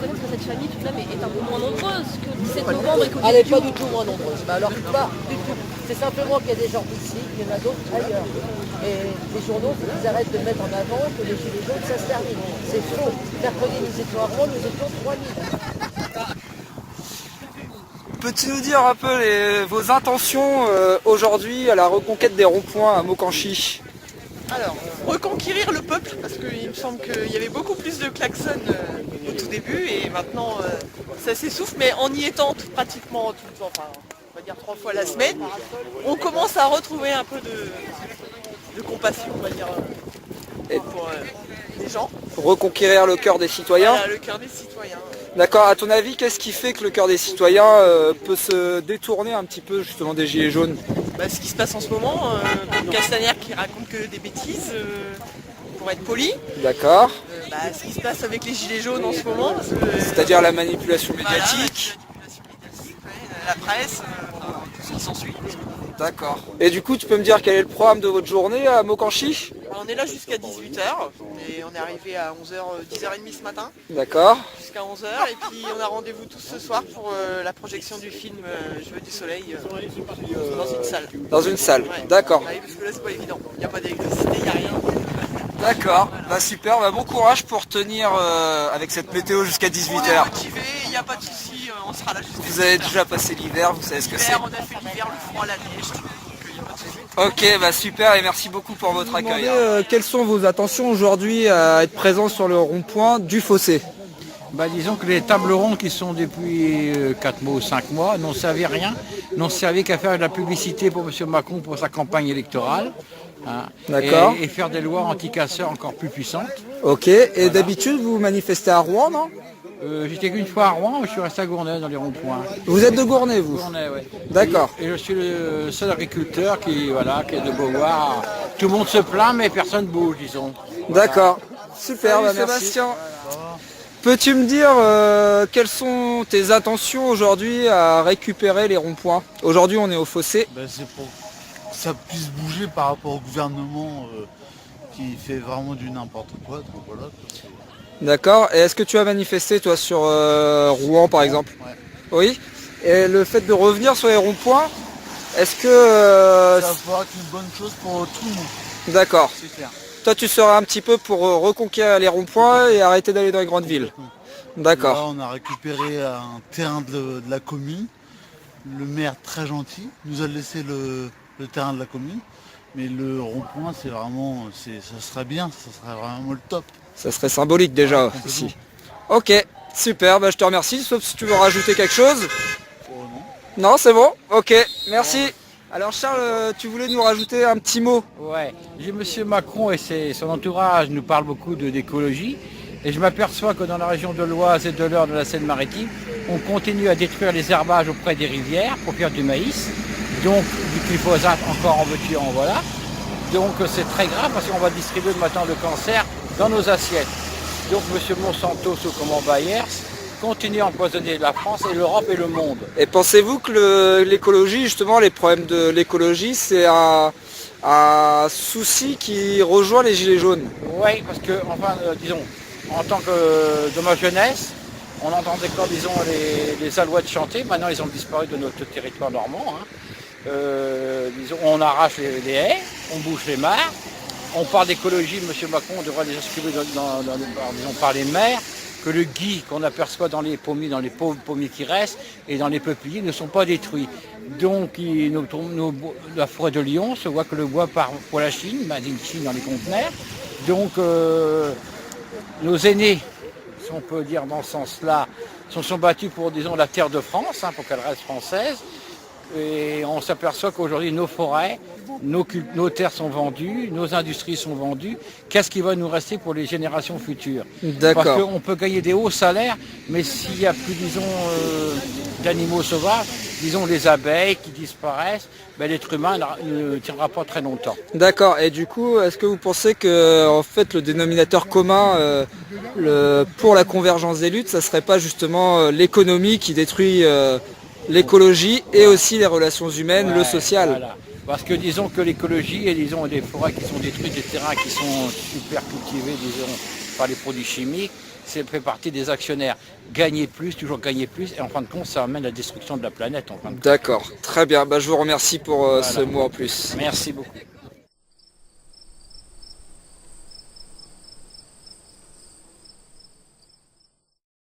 reconnaître que cette famille tout de même est un peu moins nombreuse que le 17 novembre et qu'au Elle n'est début pas du tout moins nombreuse. Mais alors pas du tout. C'est simplement qu'il y a des gens ici, il y en a d'autres ailleurs. Et les journaux, ils arrêtent de mettre en avant que les gilets jaunes, ça se termine. C'est faux. Mercredi, nous étions à Rouen, nous étions 3000. Peux-tu nous dire un peu vos intentions aujourd'hui à la reconquête des ronds-points à Mokanchy? Alors, reconquérir le peuple, parce qu'il me semble qu'il y avait beaucoup plus de klaxons au tout début, et maintenant ça s'essouffle, mais en y étant pratiquement tout le temps, enfin, on va dire 3 fois la semaine, on commence à retrouver un peu de compassion, on va dire, pour les gens. Reconquérir le cœur des citoyens? Voilà, le cœur des citoyens. D'accord, à ton avis, qu'est-ce qui fait que le cœur des citoyens peut se détourner un petit peu justement des gilets jaunes? Bah, ce qui se passe en ce moment, Castaner qui raconte que des bêtises, pour être poli. D'accord. Bah, ce qui se passe avec les gilets jaunes en ce moment. C'est-à-dire la manipulation Voilà, médiatique. la presse, tout ce qui s'ensuit. D'accord. Et du coup, tu peux me dire quel est le programme de votre journée à Mokanchy? On est là jusqu'à 18h et on est arrivé à 11h, 10h30 ce matin. D'accord. Jusqu'à 11h et puis on a rendez-vous tous ce soir pour la projection du film Je veux du soleil dans une salle. Dans une salle, Ouais. d'accord. Ouais, parce que là c'est pas évident, il n'y a pas d'électricité, il n'y a rien. D'accord, bah super, bah bon courage pour tenir avec cette météo jusqu'à On 18h. est motivé, il n'y a pas de souci, on sera là jusqu'à 18h. Vous avez déjà passé l'hiver, vous savez ce que c'est. On a fait l'hiver, le froid, la neige, donc il n'y a pas de souci. Ok, bah super et merci beaucoup pour votre accueil. Quelles sont vos intentions aujourd'hui à être présent sur le rond-point du Fossé? Bah, disons que les tables rondes qui sont depuis 4 mois ou 5 mois n'ont servi à rien, n'ont servi qu'à faire de la publicité pour M. Macron pour sa campagne électorale. Hein, D'accord. et faire des lois anti-casseurs encore plus puissantes. Ok, et d'habitude vous manifestez à Rouen, non? J'étais qu'une fois à Rouen, je suis resté à Gournay dans les ronds-points. Vous êtes de Gournay, vous? Gournay, ouais. D'accord. Et je suis le seul agriculteur qui est de Beauvoir. Tout le monde se plaint, mais personne ne bouge, disons. D'accord. Super, Salut, bah, merci. Sébastien. Peux-tu me dire quelles sont tes intentions aujourd'hui à récupérer les ronds-points? Aujourd'hui on est au Fossé. Ben, c'est pour que ça puisse bouger par rapport au gouvernement qui fait vraiment du n'importe quoi. Donc voilà. D'accord. Et est-ce que tu as manifesté toi sur Rouen par exemple? Ouais. Oui. Et le fait de revenir sur les ronds-points, est-ce que... Ça va être une bonne chose pour tout le monde. D'accord. C'est clair. Toi tu seras un petit peu pour reconquérir les ronds-points et arrêter d'aller dans les grandes villes. Là, D'accord. on a récupéré un terrain de la commune. Le maire très gentil nous a laissé le terrain de la commune. Mais le rond-point, c'est vraiment, ça serait bien, ça serait vraiment le top. Ça serait symbolique déjà Ouais, ici. Ok, super, bah, je te remercie, sauf si tu veux rajouter quelque chose. Oh, non. Non, c'est bon. Ok, merci. Alors Charles, tu voulais nous rajouter un petit mot? Ouais, M. Macron et son entourage nous parlent beaucoup d'écologie. Et je m'aperçois que dans la région de l'Oise et de l'Eure de la Seine-Maritime, on continue à détruire les herbages auprès des rivières pour faire du maïs. Donc du glyphosate encore en veux-tu en voilà. Donc c'est très grave parce qu'on va distribuer maintenant le cancer dans nos assiettes. Donc M. Monsanto sous commande Bayers continue à empoisonner la France et l'Europe et le monde. Et pensez-vous que l'écologie, justement, les problèmes de l'écologie, c'est un souci qui rejoint les gilets jaunes? Oui, parce que, enfin, disons, en tant que de ma jeunesse, on entendait quand, disons, les alouettes chanter. Maintenant, ils ont disparu de notre territoire normand. Hein. Disons, on arrache les haies, on bouche les mares. On parle d'écologie, M. Macron devrait les inscrire par les maires, que le gui qu'on aperçoit dans les pommiers, dans les pauvres pommiers qui restent, et dans les peupliers ne sont pas détruits. Donc la forêt de Lyon se voit que le bois part pour la Chine, made in Chine dans les conteneurs. Donc nos aînés, si on peut dire dans ce sens-là, se sont battus pour, disons, la terre de France, hein, pour qu'elle reste française. Et on s'aperçoit qu'aujourd'hui, nos forêts, nos terres sont vendues, nos industries sont vendues. Qu'est-ce qui va nous rester pour les générations futures? D'accord. Parce qu'on peut gagner des hauts salaires, mais s'il n'y a plus, disons, d'animaux sauvages, disons les abeilles qui disparaissent, ben, l'être humain ne tiendra pas très longtemps. D'accord. Et du coup, est-ce que vous pensez que en fait, le dénominateur commun pour la convergence des luttes, ça serait pas justement l'économie qui détruit l'écologie et aussi les relations humaines, Ouais, le social? voilà. Parce que disons que l'écologie et disons des forêts qui sont détruites, des terrains qui sont super cultivés, disons, par les produits chimiques, c'est fait partie des actionnaires. Gagner plus, toujours gagner plus, et en fin de compte, ça amène à la destruction de la planète. D'accord, très bien. Bah, je vous remercie pour ce mot en plus. Merci beaucoup.